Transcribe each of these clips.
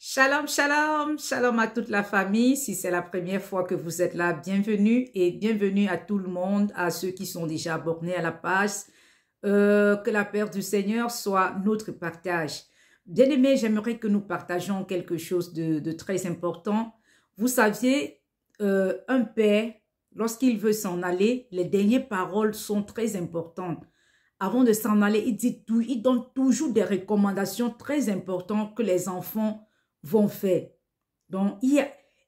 Shalom, shalom, shalom à toute la famille. Si c'est la première fois que vous êtes là, bienvenue et bienvenue à tout le monde, à ceux qui sont déjà abonnés à la page. Que la paix du Seigneur soit notre partage. Bien-aimés, j'aimerais que nous partagions quelque chose de très important. Vous saviez, un père, lorsqu'il veut s'en aller, les dernières paroles sont très importantes. Avant de s'en aller, il donne toujours des recommandations très importantes que les enfants vont faire. Donc,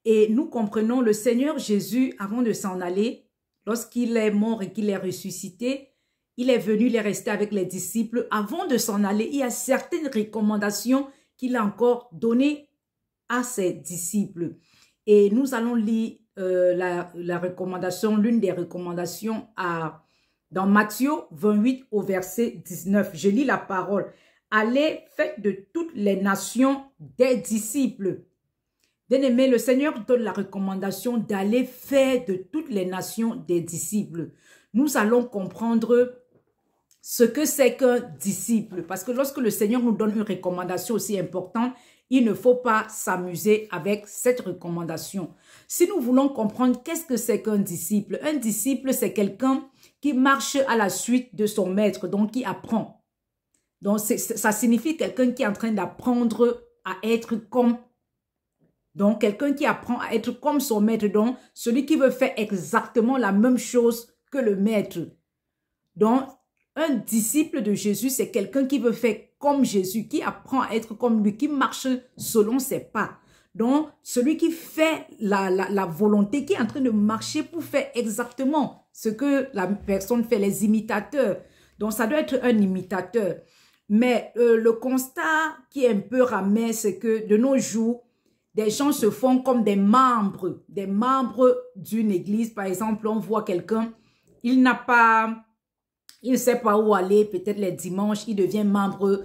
et nous comprenons le Seigneur Jésus, avant de s'en aller, lorsqu'il est mort et qu'il est ressuscité, il est venu, il est resté avec les disciples. Avant de s'en aller, il y a certaines recommandations qu'il a encore données à ses disciples. Et nous allons lire la recommandation, l'une des recommandations dans Matthieu 28 au verset 19. Je lis la parole. Allez, faites de toutes les nations des disciples. Bien-aimé, le Seigneur donne la recommandation d'aller faire de toutes les nations des disciples. Nous allons comprendre ce que c'est qu'un disciple. Parce que lorsque le Seigneur nous donne une recommandation aussi importante, il ne faut pas s'amuser avec cette recommandation. Si nous voulons comprendre qu'est-ce que c'est qu'un disciple, un disciple, c'est quelqu'un qui marche à la suite de son maître, donc qui apprend. Donc, ça signifie quelqu'un qui est en train d'apprendre à être comme. Donc, quelqu'un qui apprend à être comme son maître. Donc, celui qui veut faire exactement la même chose que le maître. Donc, un disciple de Jésus, c'est quelqu'un qui veut faire comme Jésus, qui apprend à être comme lui, qui marche selon ses pas. Donc, celui qui fait la volonté, qui est en train de marcher pour faire exactement ce que la personne fait, les imitateurs. Donc, ça doit être un imitateur. Mais le constat qui est un peu ramer, c'est que de nos jours, des gens se font comme des membres d'une église. Par exemple, on voit quelqu'un, il ne sait pas où aller, peut-être les dimanches, il devient membre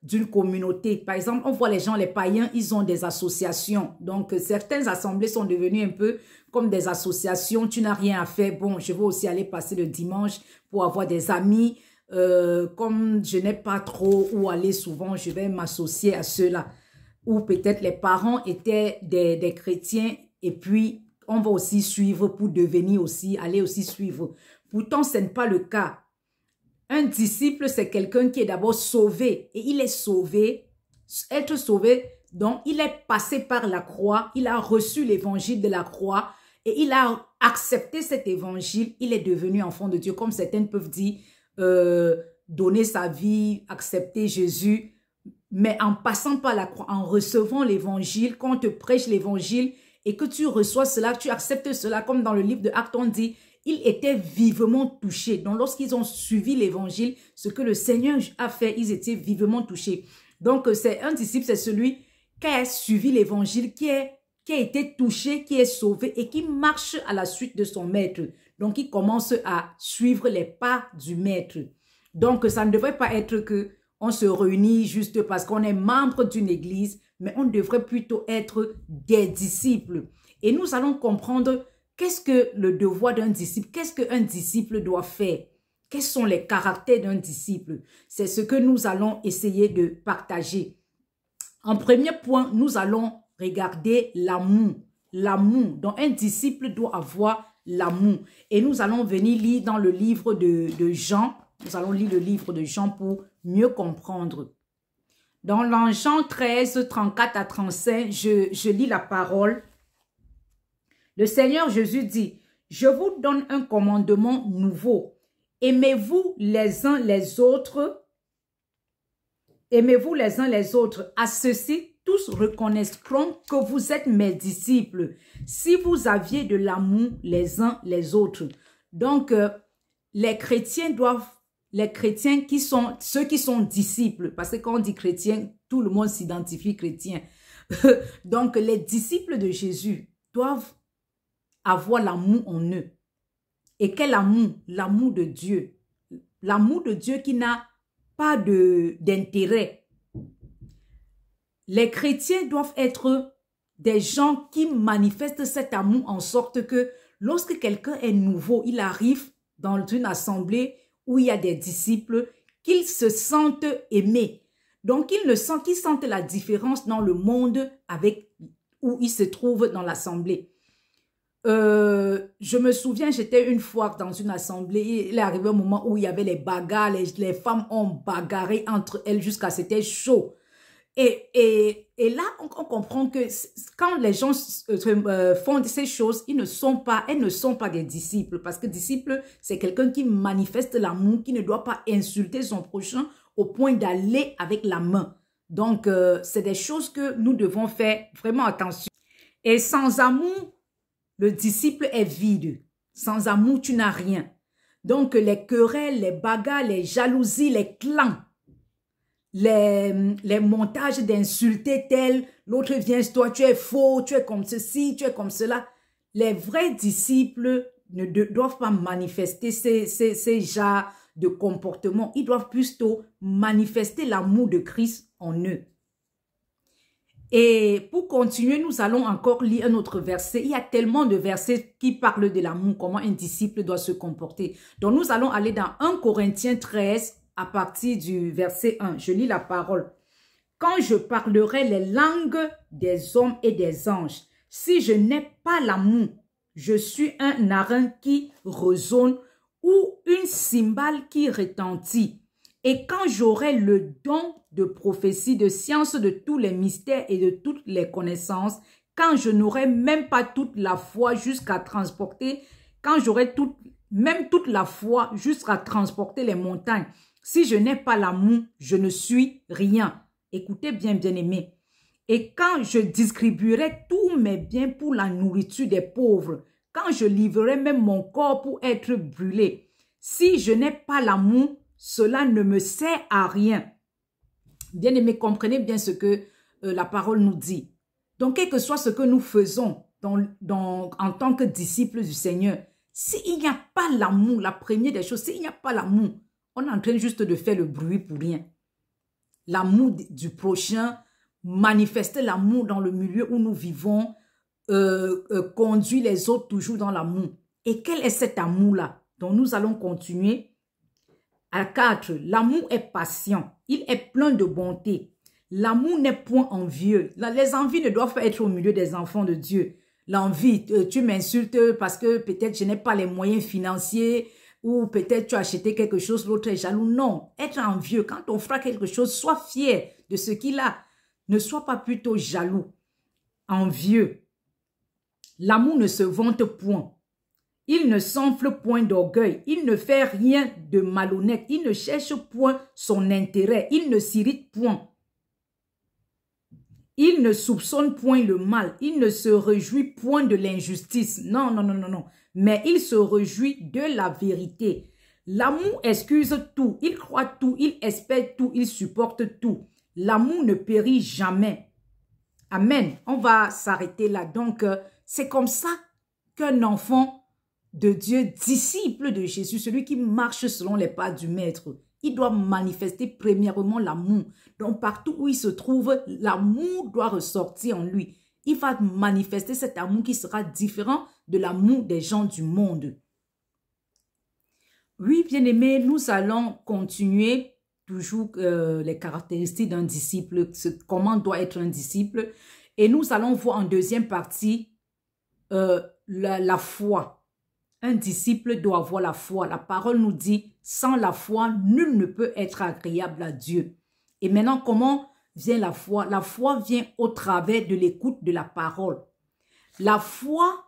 d'une communauté. Par exemple, on voit les gens, les païens, ils ont des associations. Donc, certaines assemblées sont devenues un peu comme des associations. Tu n'as rien à faire. Bon, je vais aussi aller passer le dimanche pour avoir des amis. Comme je n'ai pas trop où aller souvent, je vais m'associer à ceux-là. Ou peut-être les parents étaient des chrétiens et puis on va aussi suivre pour devenir aussi, aller aussi suivre. Pourtant, ce n'est pas le cas. Un disciple, c'est quelqu'un qui est d'abord sauvé et il est sauvé, être sauvé, donc il est passé par la croix, il a reçu l'évangile de la croix et il a accepté cet évangile, il est devenu enfant de Dieu, comme certains peuvent dire, donner sa vie, accepter Jésus, mais en passant par la croix, en recevant l'évangile, quand on te prêche l'évangile et que tu reçois cela, tu acceptes cela, comme dans le livre de Actes, on dit, ils étaient vivement touchés. Donc, lorsqu'ils ont suivi l'évangile, ce que le Seigneur a fait, ils étaient vivement touchés. Donc, c'est un disciple, c'est celui qui a suivi l'évangile, qui a été touché, qui est sauvé et qui marche à la suite de son maître. Donc, il commence à suivre les pas du maître. Donc, ça ne devrait pas être que on se réunit juste parce qu'on est membre d'une église, mais on devrait plutôt être des disciples. Et nous allons comprendre qu'est-ce que le devoir d'un disciple, qu'est-ce qu'un disciple doit faire, quels sont les caractères d'un disciple. C'est ce que nous allons essayer de partager. En premier point, nous allons regarder l'amour. L'amour. Donc, un disciple doit avoir l'amour. Et nous allons venir lire dans le livre de Jean. Nous allons lire le livre de Jean pour mieux comprendre. Dans Jean 13, 34 à 35, je lis la parole. Le Seigneur Jésus dit, « Je vous donne un commandement nouveau. Aimez-vous les uns les autres. Aimez-vous les uns les autres. À ceci, tous reconnaîtront que vous êtes mes disciples, si vous aviez de l'amour les uns les autres. » Donc, les chrétiens qui sont, ceux qui sont disciples, parce que quand on dit chrétien, tout le monde s'identifie chrétien. Donc, les disciples de Jésus doivent avoir l'amour en eux. Et quel amour? L'amour de Dieu. L'amour de Dieu qui n'a pas d'intérêt. Les chrétiens doivent être des gens qui manifestent cet amour en sorte que lorsque quelqu'un est nouveau, il arrive dans une assemblée où il y a des disciples, qu'ils se sentent aimés. Donc, qu'ils sentent la différence dans le monde où ils se trouvent dans l'assemblée. Je me souviens, j'étais une fois dans une assemblée, il est arrivé un moment où il y avait les bagarres, les femmes ont bagarré entre elles jusqu'à c'était chaud. Et là, on comprend que quand les gens font ces choses, elles ne sont pas des disciples. Parce que disciple, c'est quelqu'un qui manifeste l'amour, qui ne doit pas insulter son prochain au point d'aller avec la main. Donc, c'est des choses que nous devons faire vraiment attention. Et sans amour, le disciple est vide. Sans amour, tu n'as rien. Donc, les querelles, les bagarres, les jalousies, les clans, les montages d'insulter tel, l'autre vient, toi tu es faux, tu es comme ceci, tu es comme cela. Les vrais disciples ne doivent pas manifester ces genres de comportements. Ils doivent plutôt manifester l'amour de Christ en eux. Et pour continuer, nous allons encore lire un autre verset. Il y a tellement de versets qui parlent de l'amour, comment un disciple doit se comporter. Donc nous allons aller dans 1 Corinthiens 13 à partir du verset 1. Je lis la parole. Quand je parlerai les langues des hommes et des anges, si je n'ai pas l'amour, je suis un airain qui résonne ou une cymbale qui retentit. Et quand j'aurai le don de prophétie, de science, de tous les mystères et de toutes les connaissances, quand je n'aurai même pas toute la foi jusqu'à transporter, quand j'aurai même toute la foi jusqu'à transporter les montagnes, si je n'ai pas l'amour, je ne suis rien. Écoutez bien, bien-aimés. Et quand je distribuerai tous mes biens pour la nourriture des pauvres, quand je livrerai même mon corps pour être brûlé, si je n'ai pas l'amour, cela ne me sert à rien. Bien-aimés, comprenez bien ce que la parole nous dit. Donc, quel que soit ce que nous faisons en tant que disciples du Seigneur, s'il n'y a pas l'amour, la première des choses, s'il n'y a pas l'amour, on est en train juste de faire le bruit pour rien. L'amour du prochain, manifester l'amour dans le milieu où nous vivons, conduire les autres toujours dans l'amour. Et quel est cet amour-là? Donc, nous allons continuer. À 4, l'amour est patient, il est plein de bonté. L'amour n'est point envieux. Les envies ne doivent pas être au milieu des enfants de Dieu. L'envie, tu m'insultes parce que peut-être je n'ai pas les moyens financiers ou peut-être tu as acheté quelque chose, l'autre est jaloux. Non, être envieux, quand on fera quelque chose, sois fier de ce qu'il a. Ne sois pas plutôt jaloux, envieux. L'amour ne se vante point. Il ne s'enfle point d'orgueil, il ne fait rien de malhonnête, il ne cherche point son intérêt, il ne s'irrite point. Il ne soupçonne point le mal, il ne se réjouit point de l'injustice. Non, non, non, non, non. Mais il se réjouit de la vérité. L'amour excuse tout, il croit tout, il espère tout, il supporte tout. L'amour ne périt jamais. Amen. On va s'arrêter là. Donc, c'est comme ça qu'un enfant de Dieu, disciple de Jésus, celui qui marche selon les pas du Maître, il doit manifester premièrement l'amour. Donc, partout où il se trouve, l'amour doit ressortir en lui. Il va manifester cet amour qui sera différent de l'amour des gens du monde. Oui, bien-aimés, nous allons continuer toujours les caractéristiques d'un disciple, comment doit être un disciple. Et nous allons voir en deuxième partie la foi. Un disciple doit avoir la foi. La parole nous dit, sans la foi, nul ne peut être agréable à Dieu. Et maintenant, comment vient la foi? La foi vient au travers de l'écoute de la parole. La foi,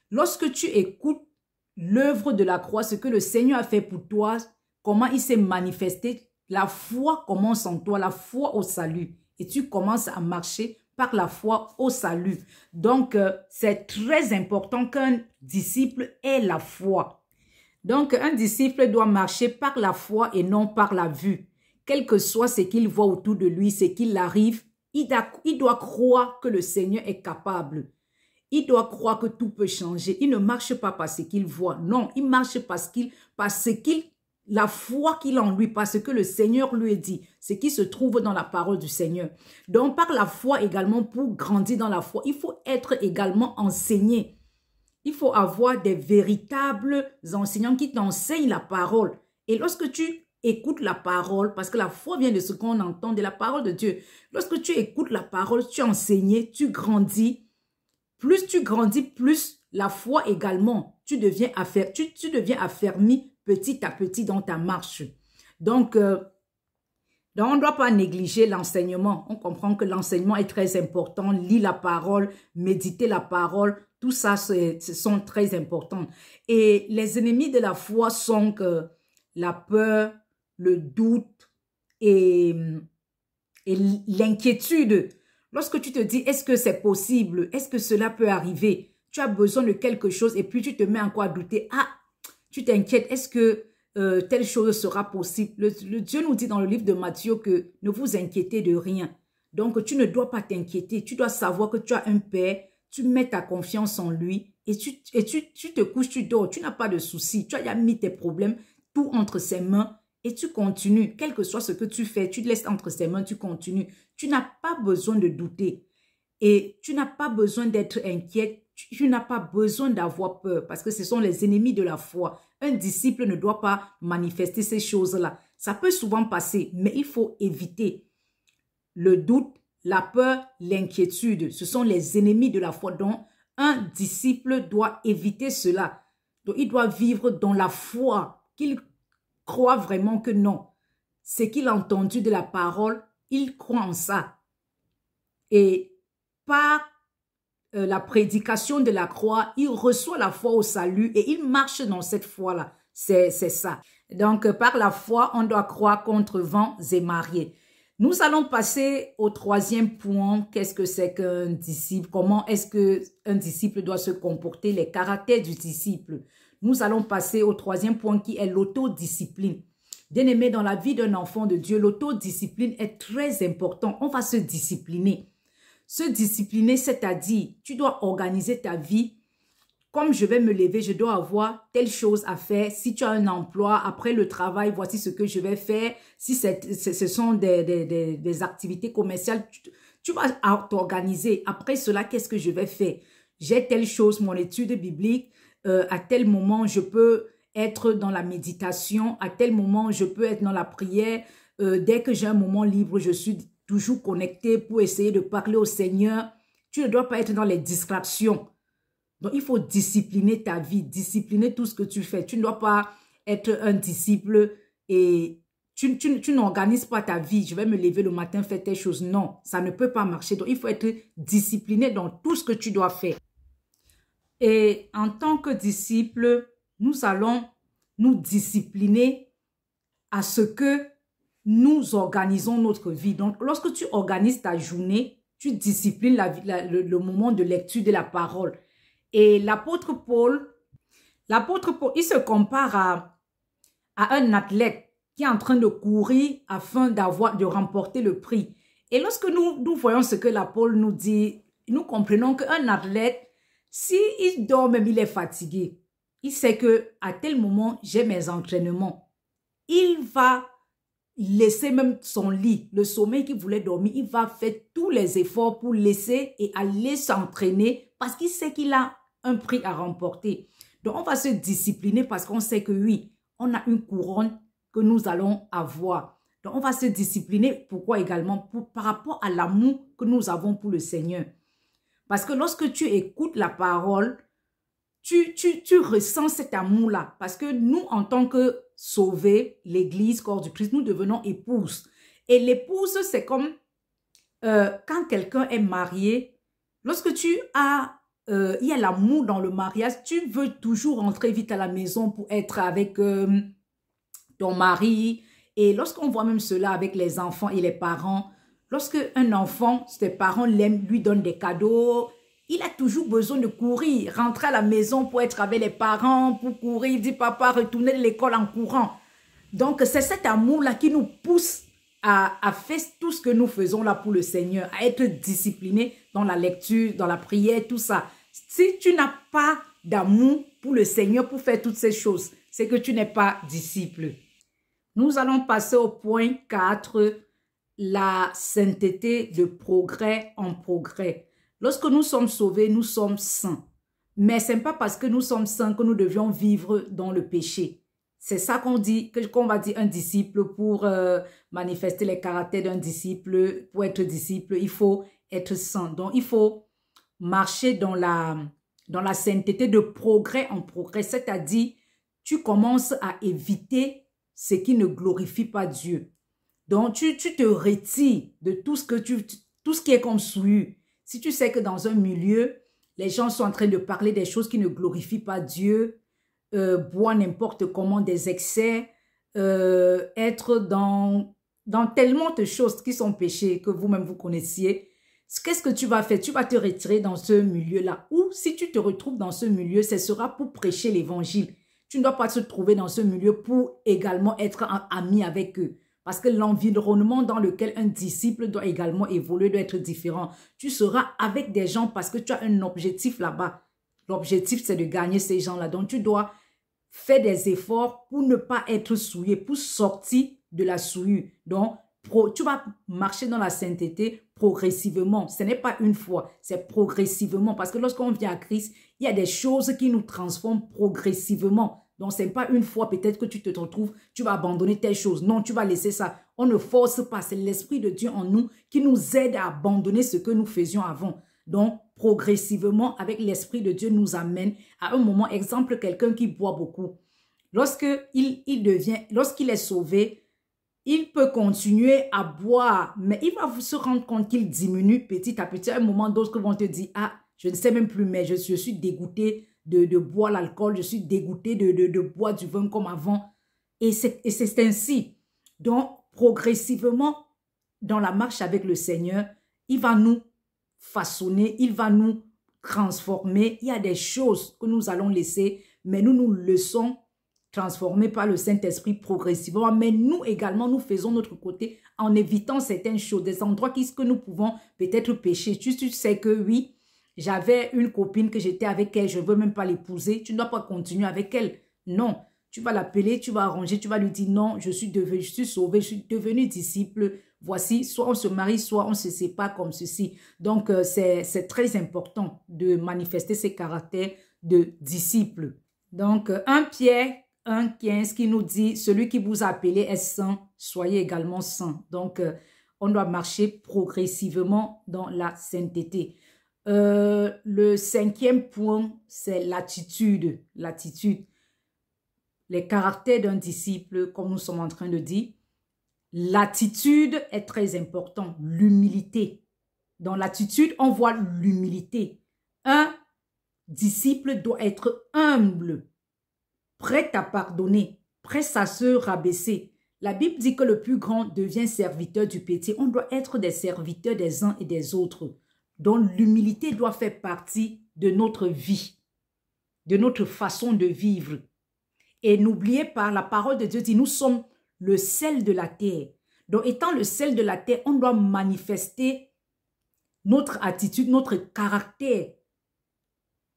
lorsque tu écoutes l'œuvre de la croix, ce que le Seigneur a fait pour toi, comment il s'est manifesté, la foi commence en toi, la foi au salut. Et tu commences à marcher par la foi au salut. Donc, c'est très important qu'un disciple ait la foi. Donc, un disciple doit marcher par la foi et non par la vue. Quel que soit ce qu'il voit autour de lui, ce qu'il arrive, il doit croire que le Seigneur est capable. Il doit croire que tout peut changer. Il ne marche pas par ce qu'il voit. Non, il marche la foi qu'il a en lui, parce que le Seigneur lui a dit, ce qui se trouve dans la parole du Seigneur. Donc, par la foi également, pour grandir dans la foi, il faut être également enseigné. Il faut avoir des véritables enseignants qui t'enseignent la parole. Et lorsque tu écoutes la parole, parce que la foi vient de ce qu'on entend, de la parole de Dieu. Lorsque tu écoutes la parole, tu es enseigné, tu grandis. Plus tu grandis, plus la foi également, tu deviens affermi petit à petit dans ta marche. Donc on ne doit pas négliger l'enseignement. On comprend que l'enseignement est très important. Lire la parole, méditer la parole, tout ça, ce sont très importants. Et les ennemis de la foi sont que la peur, le doute et l'inquiétude. Lorsque tu te dis, est-ce que c'est possible? Est-ce que cela peut arriver? Tu as besoin de quelque chose et puis tu te mets encore à douter. Ah, tu t'inquiètes, est-ce que telle chose sera possible? Le Dieu nous dit dans le livre de Matthieu que ne vous inquiétez de rien. Donc, tu ne dois pas t'inquiéter. Tu dois savoir que tu as un Père, tu mets ta confiance en lui et tu te couches, tu dors. Tu n'as pas de soucis. Tu as mis tes problèmes tout entre ses mains et tu continues. Quel que soit ce que tu fais, tu te laisses entre ses mains, tu continues. Tu n'as pas besoin de douter et tu n'as pas besoin d'être inquiète. Tu n'as pas besoin d'avoir peur parce que ce sont les ennemis de la foi. Un disciple ne doit pas manifester ces choses-là. Ça peut souvent passer, mais il faut éviter le doute, la peur, l'inquiétude. Ce sont les ennemis de la foi. Donc, un disciple doit éviter cela. Donc, il doit vivre dans la foi, qu'il croit vraiment que non. Ce qu'il a entendu de la parole, il croit en ça. Et par la prédication de la croix, il reçoit la foi au salut et il marche dans cette foi-là. C'est ça. Donc, par la foi, on doit croire contre vents et marées. Nous allons passer au troisième point. Qu'est-ce que c'est qu'un disciple? Comment est-ce qu'un disciple doit se comporter? Les caractères du disciple. Nous allons passer au troisième point qui est l'autodiscipline. Bien-aimé, dans la vie d'un enfant de Dieu, l'autodiscipline est très important. On va se discipliner. Se discipliner, c'est-à-dire, tu dois organiser ta vie. Comme je vais me lever, je dois avoir telle chose à faire. Si tu as un emploi, après le travail, voici ce que je vais faire. Si ce sont des activités commerciales, tu vas t'organiser. Après cela, qu'est-ce que je vais faire? J'ai telle chose, mon étude biblique. À tel moment, je peux être dans la méditation. À tel moment, je peux être dans la prière. Dès que j'ai un moment libre, je suis toujours connecté pour essayer de parler au Seigneur. Tu ne dois pas être dans les distractions. Donc, il faut discipliner ta vie, discipliner tout ce que tu fais. Tu ne dois pas être un disciple et tu n'organises pas ta vie. Je vais me lever le matin, faire telle chose. Non, ça ne peut pas marcher. Donc, il faut être discipliné dans tout ce que tu dois faire. Et en tant que disciple, nous allons nous discipliner à ce que nous organisons notre vie. Donc, lorsque tu organises ta journée, tu disciplines le moment de lecture de la parole. Et l'apôtre Paul, il se compare à un athlète qui est en train de courir afin de remporter le prix. Et lorsque nous voyons ce que l'apôtre nous dit, nous comprenons qu'un athlète, s'il dort même, il est fatigué. Il sait que à tel moment, j'ai mes entraînements. Il va laisser même son lit, le sommeil qu'il voulait dormir, il va faire tous les efforts pour laisser et aller s'entraîner parce qu'il sait qu'il a un prix à remporter. Donc, on va se discipliner parce qu'on sait que oui, on a une couronne que nous allons avoir. Donc, on va se discipliner. Pourquoi également? Par rapport à l'amour que nous avons pour le Seigneur. Parce que lorsque tu écoutes la parole, tu ressens cet amour-là. Parce que nous, en tant que sauvés, l'Église, corps du Christ, nous devenons épouses. Et l'épouse, c'est comme quand quelqu'un est marié, lorsque il y a l'amour dans le mariage, tu veux toujours rentrer vite à la maison pour être avec ton mari. Et lorsqu'on voit même cela avec les enfants et les parents, lorsque un enfant, ses parents l'aiment, lui donnent des cadeaux, il a toujours besoin de courir, rentrer à la maison pour être avec les parents, pour courir, dire papa, retourner de l'école en courant. Donc, c'est cet amour-là qui nous pousse à faire tout ce que nous faisons là pour le Seigneur, à être discipliné dans la lecture, dans la prière, tout ça. Si tu n'as pas d'amour pour le Seigneur, pour faire toutes ces choses, c'est que tu n'es pas disciple. Nous allons passer au point 4, la sainteté de progrès en progrès. Lorsque nous sommes sauvés, nous sommes saints. Mais ce n'est pas parce que nous sommes saints que nous devions vivre dans le péché. C'est ça qu'on dit, qu'on va dire un disciple pour manifester les caractères d'un disciple. Pour être disciple, il faut être saint. Donc, il faut marcher dans la sainteté de progrès en progrès. C'est-à-dire, tu commences à éviter ce qui ne glorifie pas Dieu. Donc, tu te retires de tout ce qui est comme souillure. Si tu sais que dans un milieu, les gens sont en train de parler des choses qui ne glorifient pas Dieu, boire n'importe comment des excès, être dans tellement de choses qui sont péchés que vous-même vous connaissiez, qu'est-ce que tu vas faire? Tu vas te retirer dans ce milieu-là. Ou si tu te retrouves dans ce milieu, ce sera pour prêcher l'évangile. Tu ne dois pas te trouver dans ce milieu pour également être ami avec eux. Parce que l'environnement dans lequel un disciple doit également évoluer doit être différent. Tu seras avec des gens parce que tu as un objectif là-bas. L'objectif, c'est de gagner ces gens-là. Donc, tu dois faire des efforts pour ne pas être souillé, pour sortir de la souillure. Donc, tu vas marcher dans la sainteté progressivement. Ce n'est pas une fois, c'est progressivement. Parce que lorsqu'on vient à Christ, il y a des choses qui nous transforment progressivement. Donc, ce n'est pas une fois peut-être que tu te retrouves, tu vas abandonner telle chose. Non, tu vas laisser ça. On ne force pas. C'est l'Esprit de Dieu en nous qui nous aide à abandonner ce que nous faisions avant. Donc, progressivement, avec l'Esprit de Dieu nous amène à un moment, exemple, quelqu'un qui boit beaucoup. Lorsqu'il est sauvé, il peut continuer à boire, mais il va se rendre compte qu'il diminue petit à petit. À un moment, d'autres vont te dire, ah, je ne sais même plus, mais je suis dégoûté de boire l'alcool, je suis dégoûté de boire du vin comme avant. Et c'est ainsi. Donc, progressivement, dans la marche avec le Seigneur, il va nous façonner, il va nous transformer. Il y a des choses que nous allons laisser, mais nous laissons transformer par le Saint-Esprit progressivement. Mais nous également, nous faisons notre côté en évitant certaines choses, des endroits que nous pouvons peut-être pécher. Tu sais que oui, j'avais une copine que j'étais avec elle, je ne veux même pas l'épouser. Tu ne dois pas continuer avec elle. Non, tu vas l'appeler, tu vas arranger, tu vas lui dire non, je suis sauvé, je suis devenu disciple. Voici, soit on se marie, soit on se sépare comme ceci. Donc, c'est très important de manifester ces caractères de disciple. Donc, 1 Pierre 1,15 qui nous dit, celui qui vous a appelé est saint, soyez également saint. Donc, on doit marcher progressivement dans la sainteté. Le 5e point, c'est l'attitude. L'attitude. Les caractères d'un disciple, comme nous sommes en train de dire, l'attitude est très importante. L'humilité. Dans l'attitude, on voit l'humilité. Un disciple doit être humble, prêt à pardonner, prêt à se rabaisser. La Bible dit que le plus grand devient serviteur du petit. On doit être des serviteurs des uns et des autres. Donc l'humilité doit faire partie de notre vie, de notre façon de vivre. Et n'oubliez pas, la parole de Dieu dit, nous sommes le sel de la terre. Donc étant le sel de la terre, on doit manifester notre attitude, notre caractère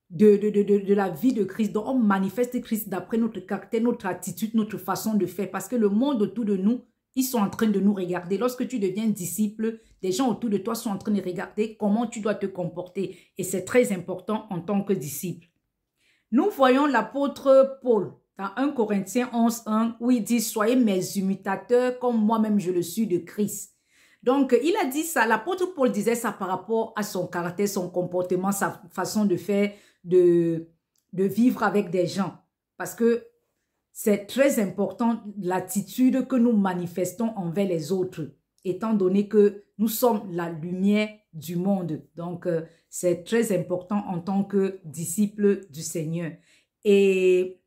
de la vie de Christ. Donc on manifeste Christ d'après notre caractère, notre attitude, notre façon de faire. Parce que le monde autour de nous, ils sont en train de nous regarder. Lorsque tu deviens disciple, des gens autour de toi sont en train de regarder comment tu dois te comporter. Et c'est très important en tant que disciple. Nous voyons l'apôtre Paul dans 1 Corinthiens 11:1 où il dit « Soyez mes imitateurs comme moi-même je le suis de Christ ». Donc, il a dit ça, l'apôtre Paul disait ça par rapport à son caractère, son comportement, sa façon de faire, de vivre avec des gens. Parce que c'est très important l'attitude que nous manifestons envers les autres, étant donné que nous sommes la lumière du monde. Donc, c'est très important en tant que disciple du Seigneur. Et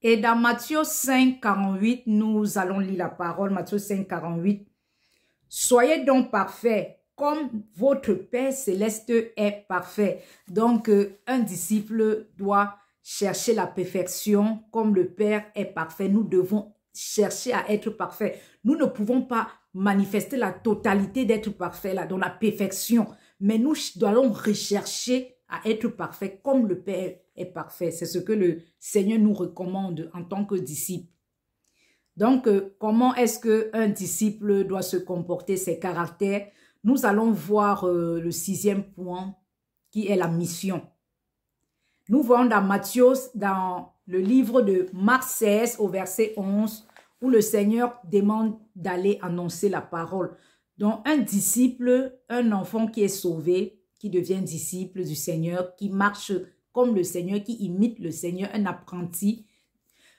dans Matthieu 5,48, nous allons lire la parole, Matthieu 5,48. « Soyez donc parfaits, comme votre Père céleste est parfait. » Donc, un disciple doit chercher la perfection comme le Père est parfait. Nous devons chercher à être parfaits. Nous ne pouvons pas manifester la totalité d'être parfait là, dans la perfection. Mais nous devons rechercher à être parfait comme le Père est parfait. C'est ce que le Seigneur nous recommande en tant que disciple. Donc, comment est-ce qu'un disciple doit se comporter, ses caractères? Nous allons voir le 6e point qui est la mission. Nous voyons dans Matthieu, dans le livre de Marc 16 au verset 11, où le Seigneur demande d'aller annoncer la parole. Donc, un disciple, un enfant qui est sauvé, qui devient disciple du Seigneur, qui marche comme le Seigneur, qui imite le Seigneur, un apprenti.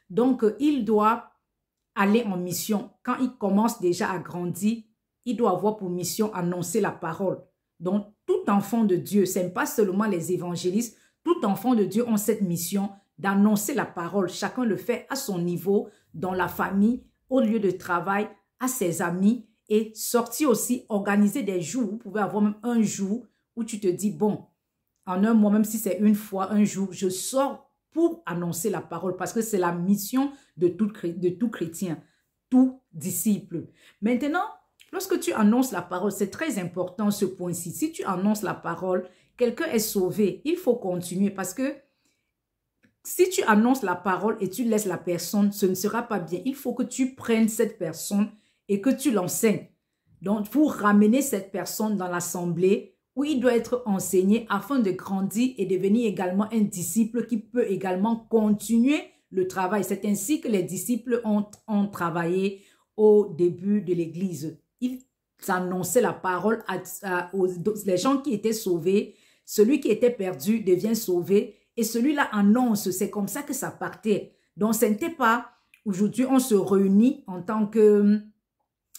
Donc, il doit aller en mission. Quand il commence déjà à grandir, il doit avoir pour mission annoncer la parole. Donc, tout enfant de Dieu, ce n'est pas seulement les évangélistes, tout enfant de Dieu ont cette mission d'annoncer la parole. Chacun le fait à son niveau, dans la famille, au lieu de travail, à ses amis, et sortir aussi, organiser des jours. Vous pouvez avoir même un jour où tu te dis, bon, en un mois, même si c'est une fois, un jour, je sors pour annoncer la parole, parce que c'est la mission de tout chrétien, tout disciple. Maintenant, lorsque tu annonces la parole, c'est très important ce point-ci. Si tu annonces la parole, quelqu'un est sauvé, il faut continuer, parce que si tu annonces la parole et tu laisses la personne, ce ne sera pas bien. Il faut que tu prennes cette personne et que tu l'enseignes. Donc, pour ramener cette personne dans l'assemblée où il doit être enseigné afin de grandir et devenir également un disciple qui peut également continuer le travail. C'est ainsi que les disciples ont travaillé au début de l'Église. Ils annonçaient la parole aux les gens qui étaient sauvés. Celui qui était perdu devient sauvé et celui-là annonce. C'est comme ça que ça partait. Donc, ce n'était pas aujourd'hui on se réunit en tant que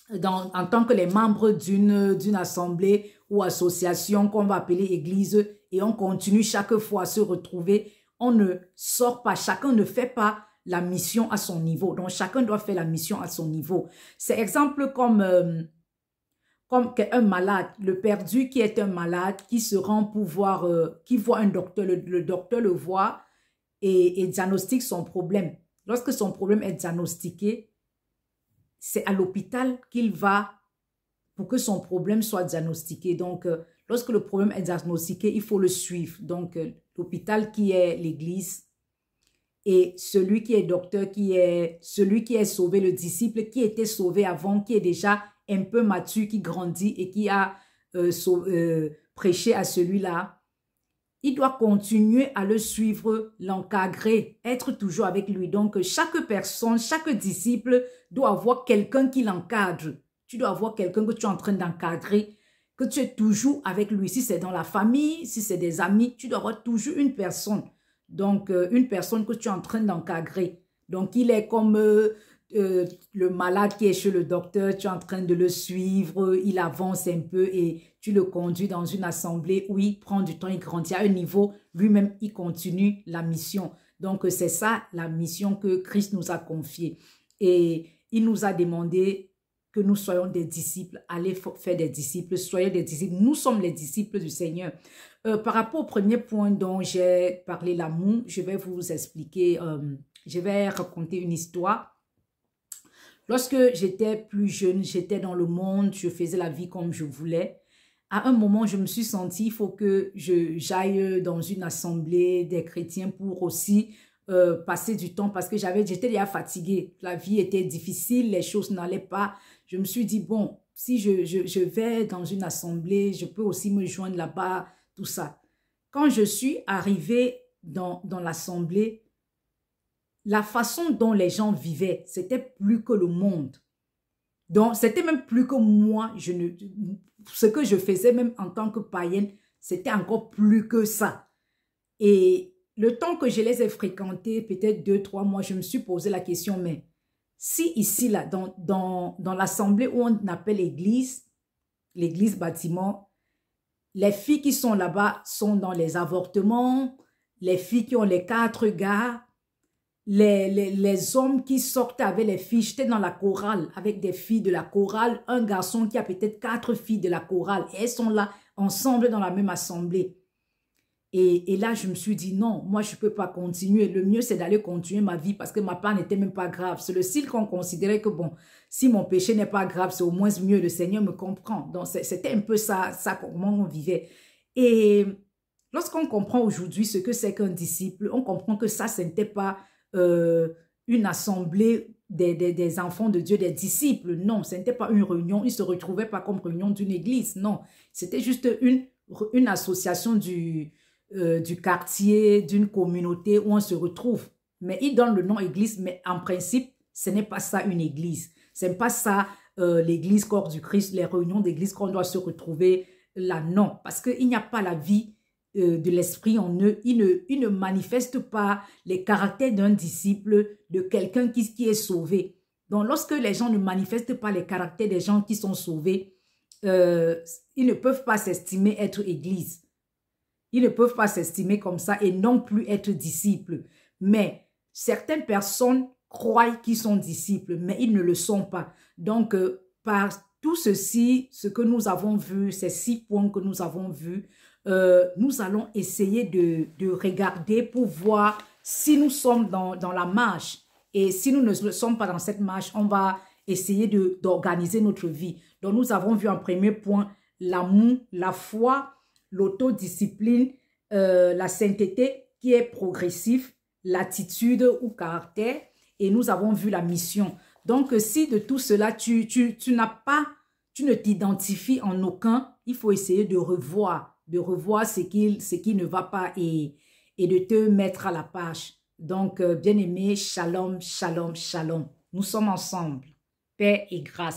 les membres d'une assemblée ou association qu'on va appeler église et on continue chaque fois à se retrouver. On ne sort pas, chacun ne fait pas la mission à son niveau. Donc, chacun doit faire la mission à son niveau. C'est exemple comme un malade, le perdu qui est un malade, qui se rend pour voir, qui voit un docteur, le docteur le voit et diagnostique son problème. Lorsque son problème est diagnostiqué, c'est à l'hôpital qu'il va pour que son problème soit diagnostiqué. Donc, lorsque le problème est diagnostiqué, il faut le suivre. Donc, l'hôpital qui est l'église et celui qui est docteur, celui qui est sauvé, le disciple qui était sauvé avant, qui est déjà un peu mature, qui grandit et qui a prêché à celui-là, il doit continuer à le suivre, l'encadrer, être toujours avec lui. Donc, chaque personne, chaque disciple doit avoir quelqu'un qui l'encadre. Tu dois avoir quelqu'un que tu es en train d'encadrer, que tu es toujours avec lui. Si c'est dans la famille, si c'est des amis, tu dois avoir toujours une personne. Donc, une personne que tu es en train d'encadrer. Donc, il est comme le malade qui est chez le docteur, tu es en train de le suivre, il avance un peu et tu le conduis dans une assemblée où il prend du temps, il grandit à un niveau, lui-même, il continue la mission. Donc, c'est ça la mission que Christ nous a confiée. Et il nous a demandé que nous soyons des disciples, allez faire des disciples, soyez des disciples. Nous sommes les disciples du Seigneur. Par rapport au premier point dont j'ai parlé, l'amour, je vais vous expliquer, je vais raconter une histoire. Lorsque j'étais plus jeune, j'étais dans le monde, je faisais la vie comme je voulais. À un moment, je me suis sentie, il faut que j'aille dans une assemblée des chrétiens pour aussi passer du temps parce que j'étais déjà fatiguée. La vie était difficile, les choses n'allaient pas. Je me suis dit, bon, si je vais dans une assemblée, je peux aussi me joindre là-bas, tout ça. Quand je suis arrivée dans l'assemblée, la façon dont les gens vivaient, c'était plus que le monde. Donc, c'était même plus que moi. Ce que je faisais même en tant que païenne, c'était encore plus que ça. Et le temps que je les ai fréquentés, peut-être 2-3 mois, je me suis posé la question, mais si ici, là, dans l'assemblée où on appelle l'église bâtiment, les filles qui sont là-bas sont dans les avortements, les filles qui ont les 4 gars, les hommes qui sortaient avec les filles, j'étais dans la chorale avec des filles de la chorale, un garçon qui a peut-être 4 filles de la chorale et elles sont là ensemble dans la même assemblée. Et là, je me suis dit non, moi je ne peux pas continuer. Le mieux, c'est d'aller continuer ma vie parce que ma part n'était même pas grave. C'est le style qu'on considérait que bon, si mon péché n'est pas grave, c'est au moins mieux, le Seigneur me comprend. Donc, c'était un peu ça comment on vivait. Et lorsqu'on comprend aujourd'hui ce que c'est qu'un disciple, on comprend que ça, ce n'était pas une assemblée des enfants de Dieu, des disciples. Non, ce n'était pas une réunion. Ils ne se retrouvaient pas comme réunion d'une église. Non, c'était juste une association du quartier, d'une communauté où on se retrouve. mais il donne le nom église, mais en principe, ce n'est pas ça une église. Ce n'est pas ça l'église corps du Christ, les réunions d'église qu'on doit se retrouver là, non. Parce qu'il n'y a pas la vie de l'esprit en eux. Ils ne manifestent pas les caractères d'un disciple, de quelqu'un qui est sauvé. Donc, lorsque les gens ne manifestent pas les caractères des gens qui sont sauvés, ils ne peuvent pas s'estimer être église. Ils ne peuvent pas s'estimer comme ça et non plus être disciples. Mais certaines personnes croient qu'ils sont disciples, mais ils ne le sont pas. Donc, par tout ceci, ce que nous avons vu, ces 6 points que nous avons vus, nous allons essayer de regarder pour voir si nous sommes dans la marche. Et si nous ne sommes pas dans cette marche, on va essayer d'organiser notre vie. Donc, nous avons vu en premier point l'amour, la foi, l'autodiscipline, la sainteté qui est progressive, l'attitude ou caractère, et nous avons vu la mission. Donc, si de tout cela, tu ne t'identifies en aucun, il faut essayer de revoir ce qui ne va pas et de te mettre à la page. Donc, bien-aimé, shalom, shalom, shalom. Nous sommes ensemble. Paix et grâce.